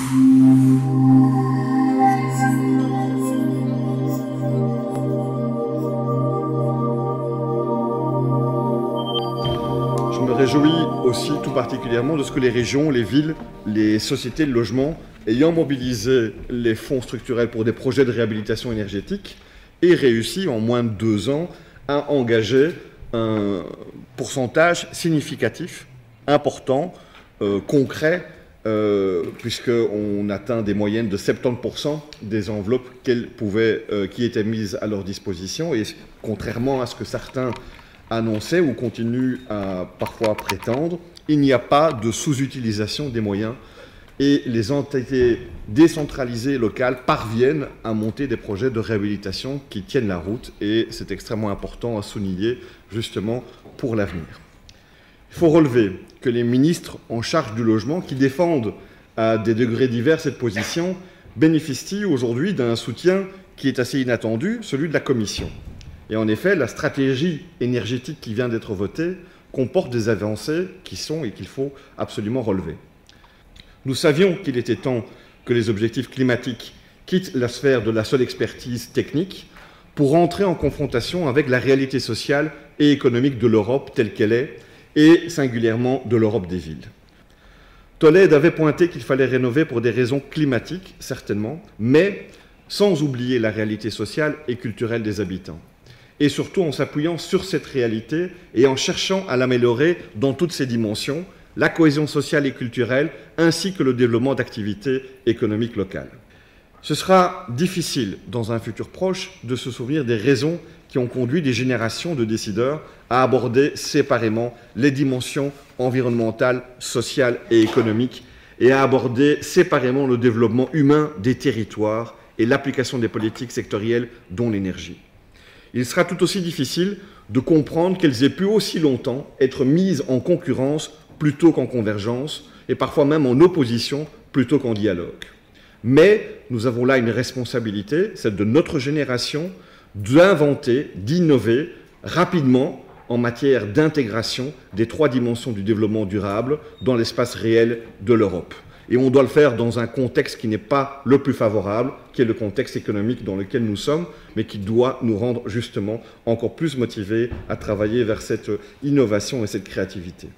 Je me réjouis aussi tout particulièrement de ce que les régions, les villes, les sociétés de logement, ayant mobilisé les fonds structurels pour des projets de réhabilitation énergétique, aient réussi en moins de 2 ans à engager un pourcentage significatif, important, concret, puisqu'on atteint des moyennes de 70% des enveloppes qui étaient mises à leur disposition. Et contrairement à ce que certains annonçaient ou continuent à parfois prétendre, il n'y a pas de sous-utilisation des moyens et les entités décentralisées locales parviennent à monter des projets de réhabilitation qui tiennent la route et c'est extrêmement important à souligner justement pour l'avenir. Il faut relever que les ministres en charge du logement qui défendent à des degrés divers cette position bénéficient aujourd'hui d'un soutien qui est assez inattendu, celui de la Commission. Et en effet, la stratégie énergétique qui vient d'être votée comporte des avancées qui sont et qu'il faut absolument relever. Nous savions qu'il était temps que les objectifs climatiques quittent la sphère de la seule expertise technique pour entrer en confrontation avec la réalité sociale et économique de l'Europe telle qu'elle est, et singulièrement de l'Europe des villes. Tolède avait pointé qu'il fallait rénover pour des raisons climatiques, certainement, mais sans oublier la réalité sociale et culturelle des habitants. Et surtout en s'appuyant sur cette réalité et en cherchant à l'améliorer dans toutes ses dimensions, la cohésion sociale et culturelle, ainsi que le développement d'activités économiques locales. Ce sera difficile, dans un futur proche, de se souvenir des raisons qui ont conduit des générations de décideurs à aborder séparément les dimensions environnementales, sociales et économiques et à aborder séparément le développement humain des territoires et l'application des politiques sectorielles, dont l'énergie. Il sera tout aussi difficile de comprendre qu'elles aient pu aussi longtemps être mises en concurrence plutôt qu'en convergence, et parfois même en opposition plutôt qu'en dialogue. Mais nous avons là une responsabilité, celle de notre génération, d'inventer, d'innover rapidement en matière d'intégration des 3 dimensions du développement durable dans l'espace réel de l'Europe. Et on doit le faire dans un contexte qui n'est pas le plus favorable, qui est le contexte économique dans lequel nous sommes, mais qui doit nous rendre justement encore plus motivés à travailler vers cette innovation et cette créativité.